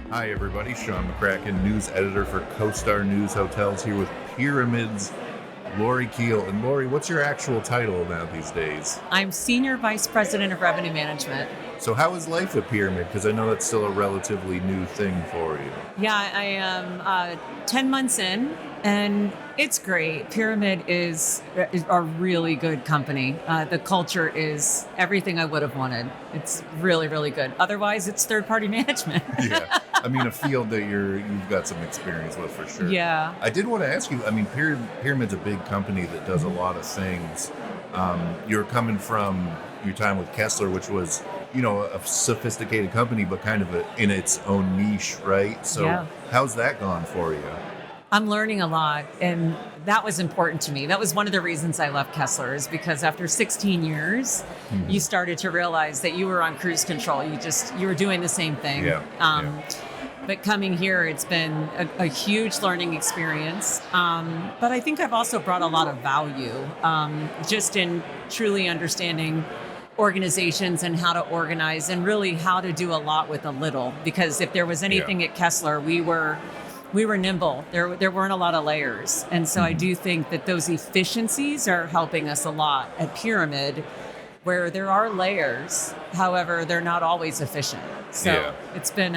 Hi, everybody. Sean McCracken, news editor for CoStar News Hotels, here with Pyramid's Lori Kiel. And Lori, what's your actual title now these days? I'm Senior Vice President of Revenue Management. So how is life at Pyramid? Because I know that's still a relatively new thing for you. Yeah, I am 10 months in, and it's great. Pyramid is a really good company. The culture is everything I would have wanted. It's really, really good. Otherwise, it's third-party management. Yeah. I mean, a field that you've got some experience with for sure. Yeah. I did want to ask you, I mean, Pyramid's a big company that does a lot of things. You're coming from your time with Kessler, which was, a sophisticated company, but kind of in its own niche, right? So Yeah. How's that gone for you? I'm learning a lot, and that was important to me. That was one of the reasons I left Kessler, is because after 16 years, you started to realize that you were on cruise control. You were doing the same thing. Yeah. But coming here, it's been a huge learning experience. But I think I've also brought a lot of value, just in truly understanding organizations and how to organize and really how to do a lot with a little. Because if there was anything at Kessler, we were nimble. There weren't a lot of layers. And so I do think that those efficiencies are helping us a lot at Pyramid, where there are layers. However, they're not always efficient. So it's been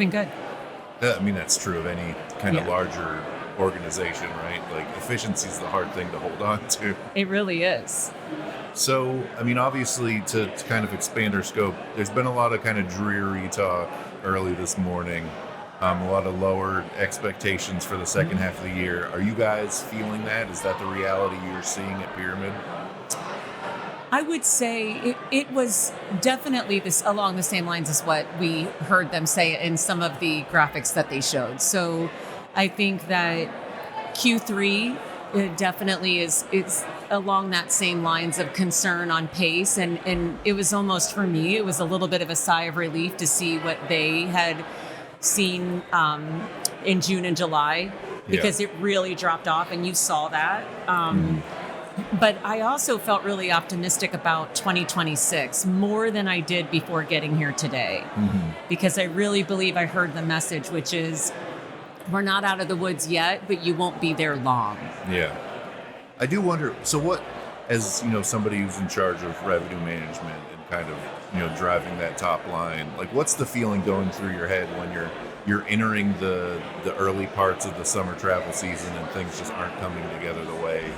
good. I mean, that's true of any kind of larger organization, right? Like, efficiency is the hard thing to hold on to. It really is. So, I mean, obviously, to kind of expand our scope, there's been a lot of kind of dreary talk early this morning. A lot of lower expectations for the second half of the year. Are you guys feeling that? Is that the reality you're seeing at Pyramid? I would say it was definitely this along the same lines as what we heard them say in some of the graphics that they showed. So I think that Q3 definitely is along that same lines of concern on pace. And it was almost, for me, it was a little bit of a sigh of relief to see what they had seen in June and July, because it really dropped off, and you saw that. But I also felt really optimistic about 2026, more than I did before getting here today, because I really believe I heard the message, which is we're not out of the woods yet, but you won't be there long. Yeah. I do wonder, so what, as somebody who's in charge of revenue management and kind of driving that top line, like, what's the feeling going through your head when you're entering the early parts of the summer travel season and things just aren't coming together the way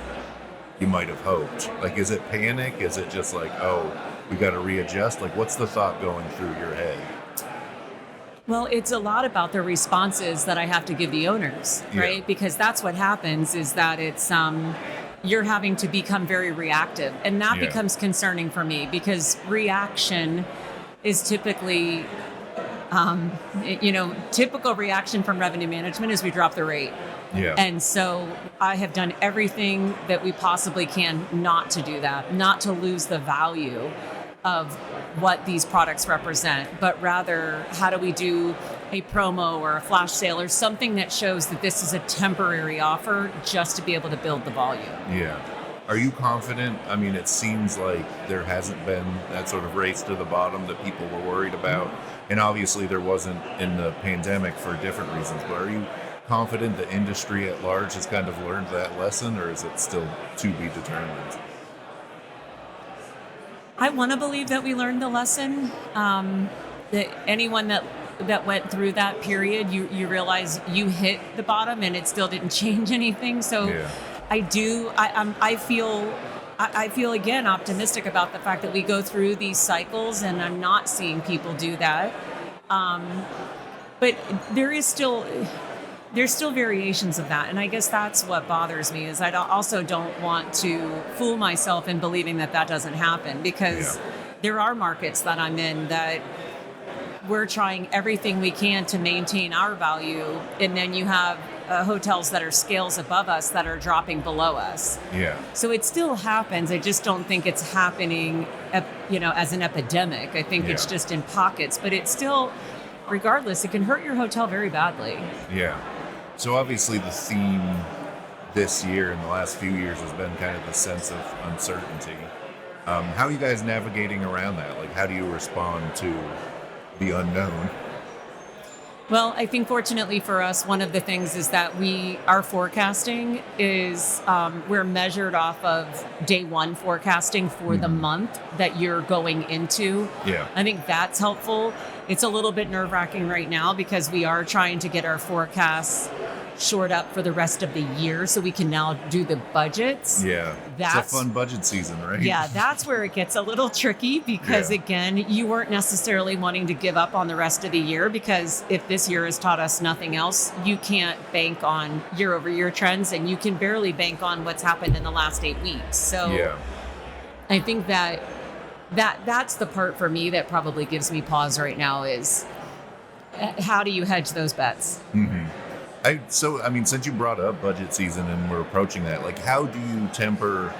you might have hoped? Like, is it panic? Is it just like, oh, we got to readjust? Like, what's the thought going through your head? Well, it's a lot about the responses that I have to give the owners, right? Yeah. Because that's what happens, is that it's you're having to become very reactive, and that becomes concerning for me, because reaction is typically, typical reaction from revenue management is we drop the rate. Yeah. And so I have done everything that we possibly can not to do that, not to lose the value of what these products represent, but rather, how do we do a promo or a flash sale or something that shows that this is a temporary offer, just to be able to build the volume. Yeah. Are you confident? I mean, it seems like there hasn't been that sort of race to the bottom that people were worried about. And obviously there wasn't in the pandemic for different reasons, but are you confident the industry at large has kind of learned that lesson, or is it still to be determined? I want to believe that we learned the lesson. That anyone that went through that period, you realize you hit the bottom and it still didn't change anything. So I feel again optimistic about the fact that we go through these cycles, and I'm not seeing people do that. But there's still variations of that. And I guess that's what bothers me, is I also don't want to fool myself in believing that doesn't happen, because there are markets that I'm in that we're trying everything we can to maintain our value. And then you have hotels that are scales above us that are dropping below us. Yeah. So it still happens. I just don't think it's happening, as an epidemic. I think it's just in pockets, but it's still, regardless, it can hurt your hotel very badly. Yeah. So obviously the theme this year and the last few years has been kind of the sense of uncertainty. How are you guys navigating around that? Like, how do you respond to the unknown? Well, I think fortunately for us, one of the things is that our forecasting is we're measured off of day one forecasting for the month that you're going into. Yeah. I think that's helpful. It's a little bit nerve wracking right now because we are trying to get our forecasts shored up for the rest of the year so we can now do the budgets. Yeah. That's it's a fun budget season, right? Yeah, that's where it gets a little tricky because, again, you weren't necessarily wanting to give up on the rest of the year because if this year has taught us nothing else, you can't bank on year over year trends and you can barely bank on what's happened in the last 8 weeks. So I think that's the part for me that probably gives me pause right now is how do you hedge those bets? Mm-hmm. I mean, since you brought up budget season and we're approaching that, like, how do you temper,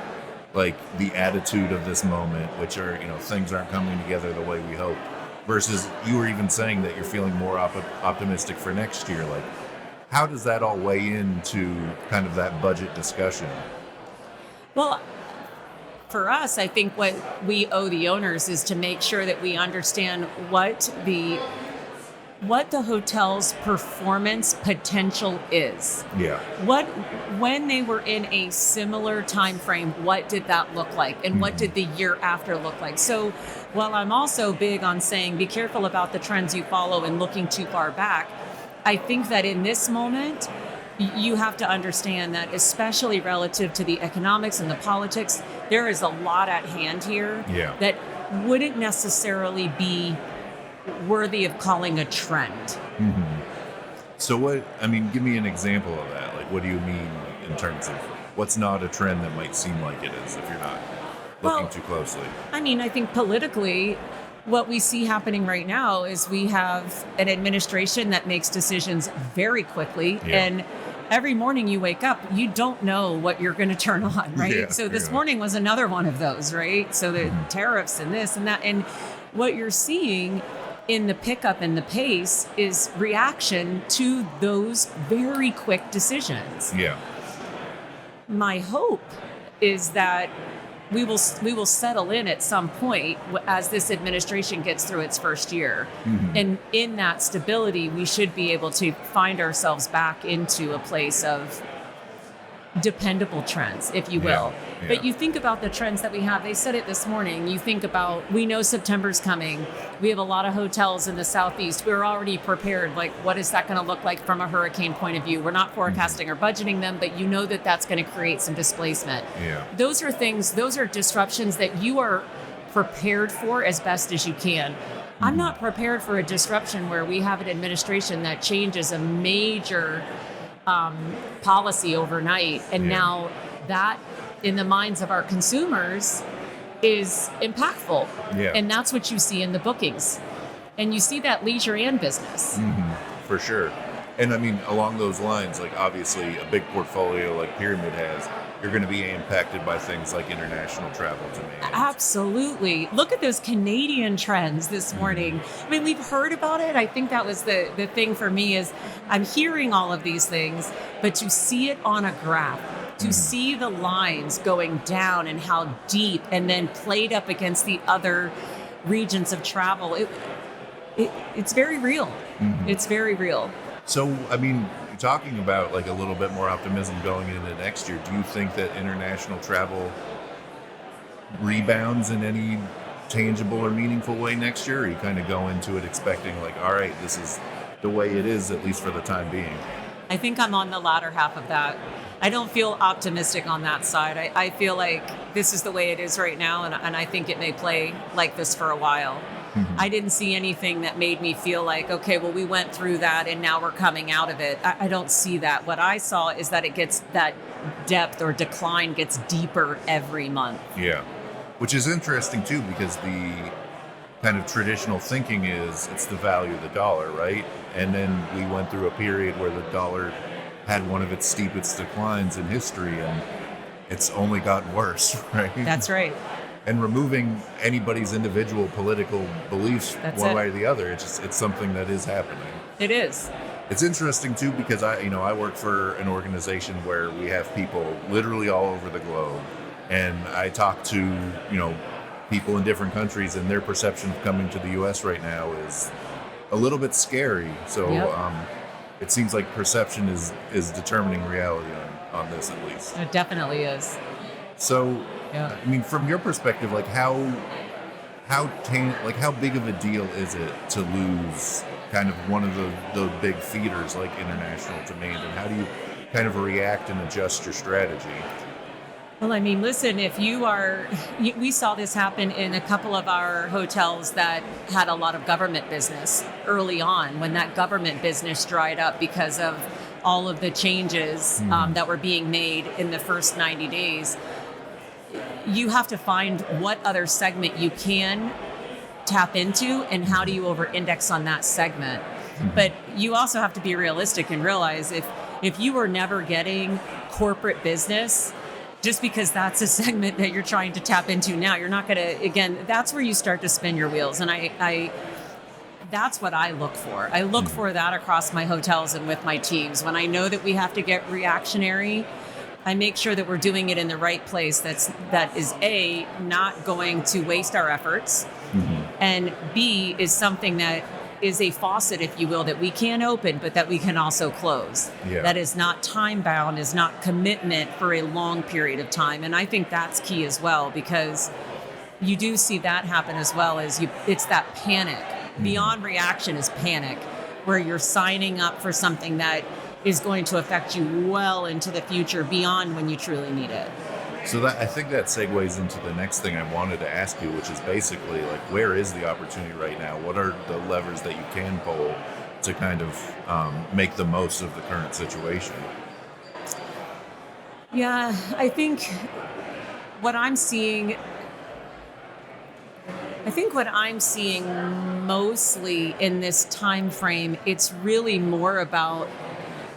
like, the attitude of this moment, which are, things aren't coming together the way we hope, versus you were even saying that you're feeling more optimistic for next year. Like, how does that all weigh into kind of that budget discussion? Well, for us, I think what we owe the owners is to make sure that we understand what the hotel's performance potential is. Yeah. When they were in a similar time frame, what did that look like? And what did the year after look like? So while I'm also big on saying be careful about the trends you follow and looking too far back, I think that in this moment, you have to understand that especially relative to the economics and the politics, there is a lot at hand here that wouldn't necessarily be worthy of calling a trend. So give me an example of that. Like, what do you mean in terms of what's not a trend that might seem like it is if you're not looking too closely? I mean, I think politically, what we see happening right now is we have an administration that makes decisions very quickly and every morning you wake up, you don't know what you're going to turn on, right? So this morning was another one of those, right? So the tariffs and this and that. And what you're seeing in the pickup and the pace is reaction to those very quick decisions. Yeah. My hope is that we will settle in at some point as this administration gets through its first year. And in that stability, we should be able to find ourselves back into a place of dependable trends, if you will. But you think about the trends that we have. They said it this morning. You think about, we know September's coming. We have a lot of hotels in the Southeast. We're already prepared. Like, what is that going to look like from a hurricane point of view? We're not forecasting or budgeting them, but you know that that's going to create some displacement. Those are disruptions that you are prepared for as best as you can. I'm not prepared for a disruption where we have an administration that changes a major policy overnight, and now that in the minds of our consumers is impactful. And that's what you see in the bookings, and you see that leisure and business. For sure. And I mean, along those lines, like, obviously a big portfolio like Pyramid has, you're going to be impacted by things like international travel demand. Absolutely. Look at those Canadian trends this morning. I mean, we've heard about it. I think that was the thing for me is I'm hearing all of these things, but to see it on a graph, to see the lines going down and how deep and then played up against the other regions of travel, it's very real. It's very real. So, I mean, talking about like a little bit more optimism going into next year, do you think that international travel rebounds in any tangible or meaningful way next year? Or you kind of go into it expecting like, all right, this is the way it is, at least for the time being? I think I'm on the latter half of that. I don't feel optimistic on that side. I feel like this is the way it is right now, and I think it may play like this for a while. I didn't see anything that made me feel like, okay, well, we went through that and now we're coming out of it. I don't see that. What I saw is that it gets, that depth or decline gets deeper every month. Yeah. Which is interesting too, because the kind of traditional thinking is it's the value of the dollar, right? And then we went through a period where the dollar had one of its steepest declines in history, and it's only gotten worse, right? That's right. And removing anybody's individual political beliefs one way or the other, it's something that is happening. It is. It's interesting too, because I work for an organization where we have people literally all over the globe, and I talk to people in different countries, and their perception of coming to the U.S. right now is a little bit scary. So Yep. it seems like perception is determining reality on this at least. It definitely is. So, Yeah. I mean, from your perspective, like how big of a deal is it to lose kind of one of the big feeders like international demand, and how do you kind of react and adjust your strategy? Well, I mean, listen, if you are, we saw this happen in a couple of our hotels that had a lot of government business early on when that government business dried up because of all of the changes that were being made in the first 90 days. You have to find what other segment you can tap into and how do you over index on that segment. But you also have to be realistic and realize if you are never getting corporate business, just because that's a segment that you're trying to tap into now, you're not going to, again, that's where you start to spin your wheels. And I that's what I look for. I look for that across my hotels and with my teams. When I know that we have to get reactionary, I make sure that we're doing it in the right place. That is A, not going to waste our efforts, and B, is something that is a faucet, if you will, that we can open, but that we can also close. Yeah. That is not time bound, is not commitment for a long period of time. And I think that's key as well, because you do see that happen as well as it's that panic. Beyond reaction is panic, where you're signing up for something that is going to affect you well into the future beyond when you truly need it. So that, I think that segues into the next thing I wanted to ask you, which is basically like, where is the opportunity right now? What are the levers that you can pull to kind of make the most of the current situation? Yeah, I think what I'm seeing mostly in this time frame, it's really more about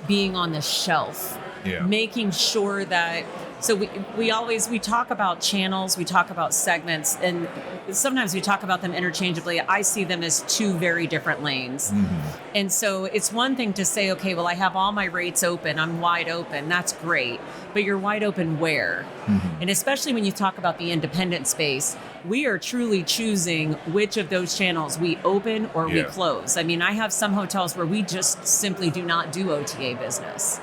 being on the shelf, making sure that, so we talk about channels, we talk about segments, and sometimes we talk about them interchangeably. I see them as two very different lanes. And so it's one thing to say, okay, well, I have all my rates open, I'm wide open, that's great, but you're wide open where? And especially when you talk about the independent space, we are truly choosing which of those channels we open or we close. I mean, I have some hotels where we just simply do not do OTA business,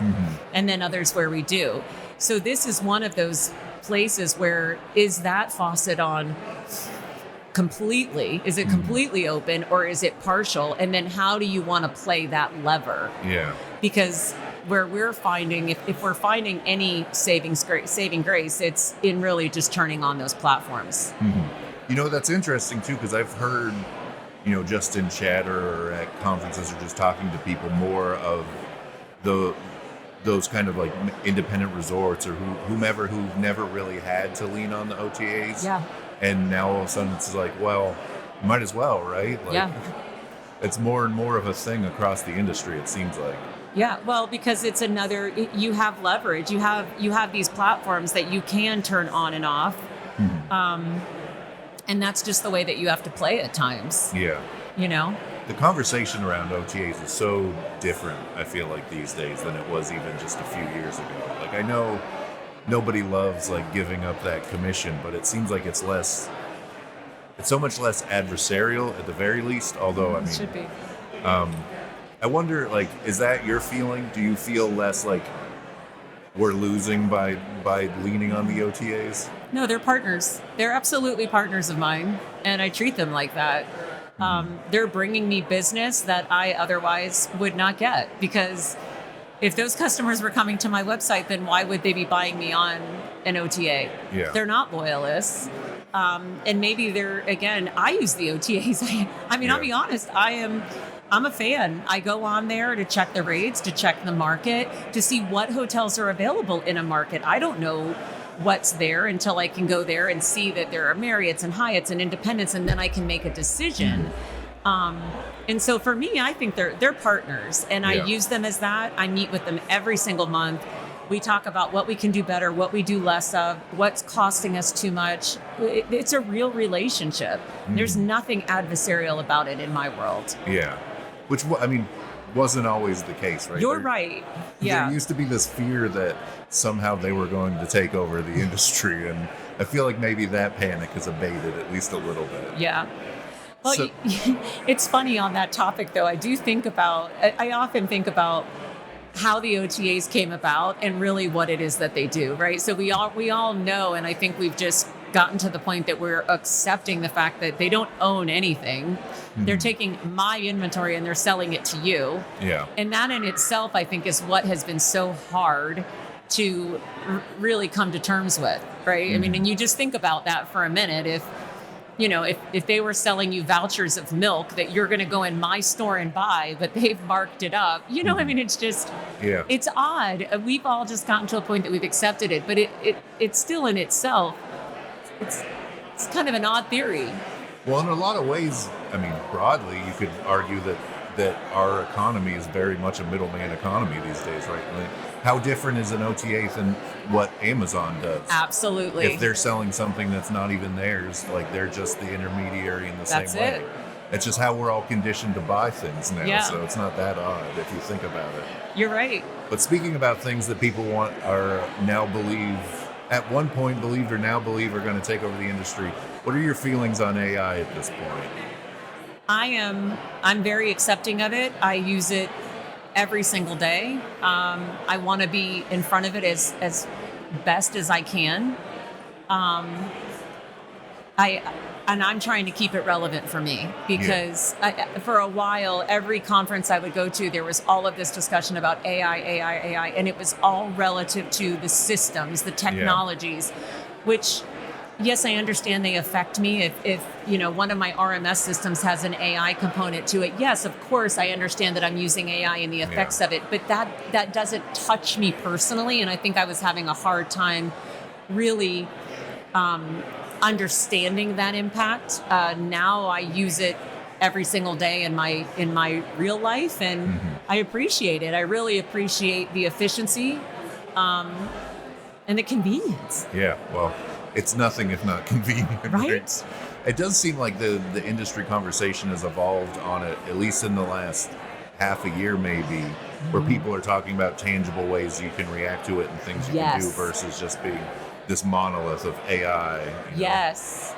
and then others where we do. So this is one of those places where, is that faucet on completely? Is it completely open, or is it partial? And then how do you want to play that lever? Because where we're finding, if we're finding any saving grace, it's in really just turning on those platforms. You know, that's interesting too, because I've heard, you know, just in chatter or at conferences or just talking to people, more of those kind of like independent resorts or whomever who've never really had to lean on the OTAs. And now all of a sudden it's like, well, might as well, right? Like, it's more and more of a thing across the industry, it seems like. Yeah, well, because it's another, you have leverage. You have these platforms that you can turn on and off. And that's just the way that you have to play at times. You know? The conversation around OTAs is so different, I feel like, these days than it was even just a few years ago. Like, I know nobody loves like giving up that commission, but it seems like it's so much less adversarial at the very least, although I mean, it should be. I wonder, like, is that your feeling? Do you feel less like we're losing by leaning on the OTAs? No, they're partners. They're absolutely partners of mine, and I treat them like that. They're bringing me business that I otherwise would not get, because if those customers were coming to my website, then why would they be buying me on an OTA? They're not loyalists. And maybe I use the OTAs. I mean, I'll be honest, I'm a fan. I go on there to check the rates, to check the market, to see what hotels are available in a market. I don't know what's there until I can go there and see that there are Marriotts and Hyatts and Independents, and then I can make a decision. And so for me, I think they're partners, and I use them as that. I meet with them every single month. We talk about what we can do better, what we do less of, what's costing us too much. It's a real relationship. There's nothing adversarial about it in my world. Which, I mean, wasn't always the case, right? You're right. There used to be this fear that somehow they were going to take over the industry, and I feel like maybe that panic has abated at least a little bit. Well, So it's funny on that topic, though. I often think about how the OTAs came about and really what it is that they do, right? So we all know, and I think we've just gotten to the point that we're accepting the fact that they don't own anything. They're taking my inventory and they're selling it to you. yeah, And that in itself, I think, is what has been so hard to really come to terms with, right? I mean, and you just think about that for a minute. If they were selling you vouchers of milk that you're going to go in my store and buy, but they've marked it up, I mean, it's just, yeah. it's odd. We've all just gotten to a point that we've accepted it, but it's still in itself, it's kind of an odd theory. Well, in a lot of ways, I mean, broadly, you could argue that our economy is very much a middleman economy these days, right? Like, how different is an OTA than what Amazon does? Absolutely. If they're selling something that's not even theirs, like they're just the intermediary in the That's same way. it. It's just how we're all conditioned to buy things now, Yeah. so it's not that odd if you think about it. You're right. But speaking about things that people want are now believe, at one point believed or now believe are going to take over the industry, what are your feelings on AI at this point? I'm very accepting of it. I use it every single day. I want to be in front of it as best as I can. I'm trying to keep it relevant for me because for a while, every conference I would go to, there was all of this discussion about AI, and it was all relative to the systems, the technologies, which, yes, I understand they affect me. If one of my RMS systems has an AI component to it, yes, of course, I understand that I'm using AI and the effects of it, but that doesn't touch me personally, and I think I was having a hard time really understanding that impact. Now I use it every single day in my real life, and I appreciate it. I really appreciate the efficiency and the convenience. Yeah, well, it's nothing if not convenient. Right? It does seem like the industry conversation has evolved on it, at least in the last half a year maybe, where people are talking about tangible ways you can react to it and things you can do versus just being this monolith of AI. Yes.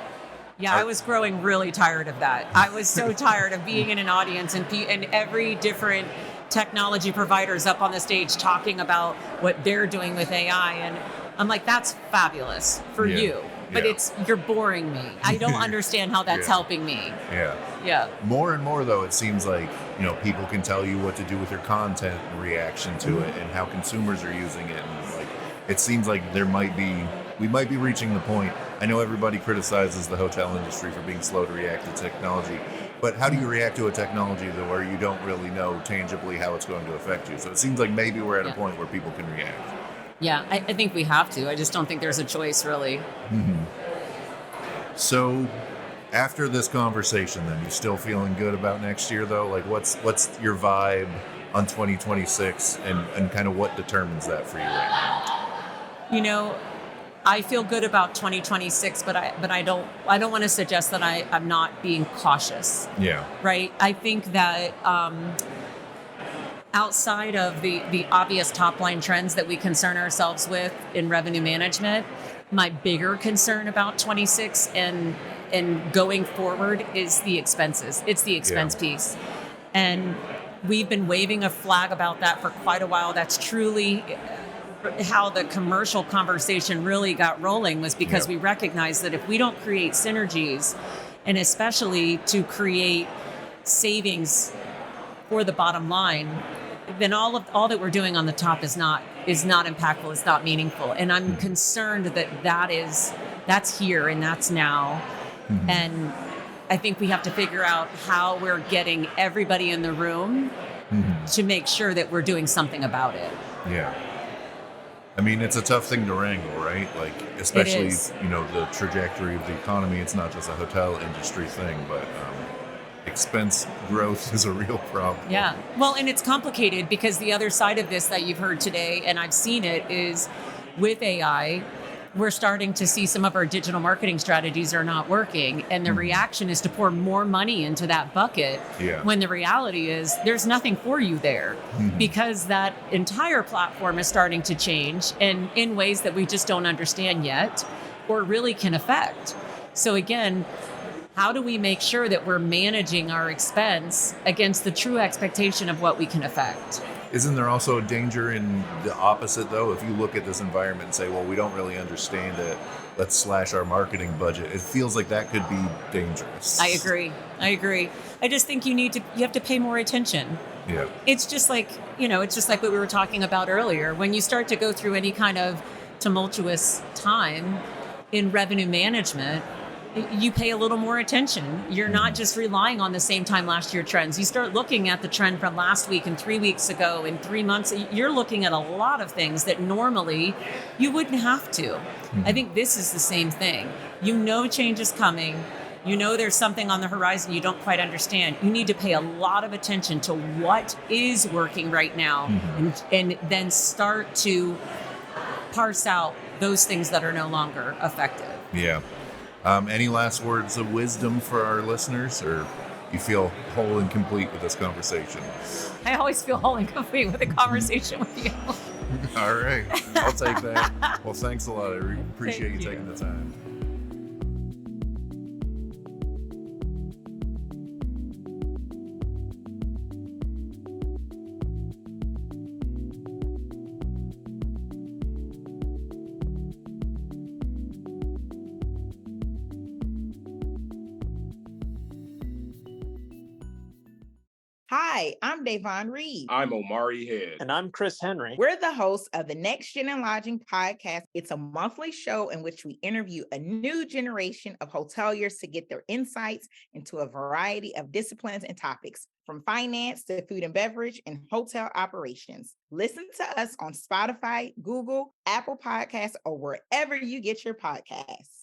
Yeah, I was growing really tired of that. I was so tired of being in an audience and every different technology providers up on the stage talking about what they're doing with AI. And I'm like, that's fabulous for you. But you're boring me. I don't understand how that's helping me. Yeah. More and more, though, it seems like, people can tell you what to do with your content and reaction to it and how consumers are using it. And like, it seems like we might be reaching the point. I know everybody criticizes the hotel industry for being slow to react to technology, but how do you react to a technology though where you don't really know tangibly how it's going to affect you? So it seems like maybe we're at a point where people can react. Yeah, I think we have to. I just don't think there's a choice, really. So after this conversation, then, you still feeling good about next year, though? Like, what's your vibe on 2026 and kind of what determines that for you right now? I feel good about 2026, but I don't want to suggest that I'm not being cautious. Yeah. Right? I think that outside of the obvious top line trends that we concern ourselves with in revenue management, my bigger concern about 26 and going forward is the expenses. It's the expense piece. And we've been waving a flag about that for quite a while. That's truly how the commercial conversation really got rolling, was because we recognized that if we don't create synergies, and especially to create savings for the bottom line, then all that we're doing on the top is not impactful, is not meaningful. And I'm concerned that's here and that's now. And I think we have to figure out how we're getting everybody in the room to make sure that we're doing something about it. Yeah. I mean, it's a tough thing to wrangle, right? Like, especially, the trajectory of the economy. It's not just a hotel industry thing, but expense growth is a real problem. Yeah. Well, and it's complicated because the other side of this that you've heard today, and I've seen it, is with AI, we're starting to see some of our digital marketing strategies are not working. And the reaction is to pour more money into that bucket, when the reality is there's nothing for you there, because that entire platform is starting to change and in ways that we just don't understand yet or really can affect. So again, how do we make sure that we're managing our expense against the true expectation of what we can affect? Isn't there also a danger in the opposite, though? If you look at this environment and say, well, we don't really understand it, let's slash our marketing budget. It feels like that could be dangerous. I agree. I just think you have to pay more attention. Yeah. It's just like what we were talking about earlier. When you start to go through any kind of tumultuous time in revenue management, you pay a little more attention. You're not just relying on the same time last year trends. You start looking at the trend from last week and 3 weeks ago and 3 months. You're looking at a lot of things that normally you wouldn't have to. I think this is the same thing. You know change is coming. You know there's something on the horizon you don't quite understand. You need to pay a lot of attention to what is working right now and then start to parse out those things that are no longer effective. Yeah. Any last words of wisdom for our listeners, or you feel whole and complete with this conversation? I always feel whole and complete with a conversation with you. All right. I'll take that. Well, thanks a lot. I appreciate you taking the time. Hi, I'm Davon Reed. I'm Omari Head. And I'm Chris Henry. We're the hosts of the Next Gen in Lodging podcast. It's a monthly show in which we interview a new generation of hoteliers to get their insights into a variety of disciplines and topics, from finance to food and beverage and hotel operations. Listen to us on Spotify, Google, Apple Podcasts, or wherever you get your podcasts.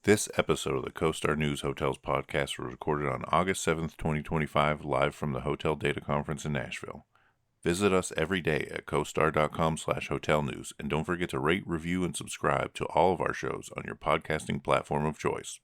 This episode of the CoStar News Hotels podcast was recorded on August 7th, 2025, live from the Hotel Data Conference in Nashville. Visit us every day at costar.com/hotelnews, and don't forget to rate, review, and subscribe to all of our shows on your podcasting platform of choice.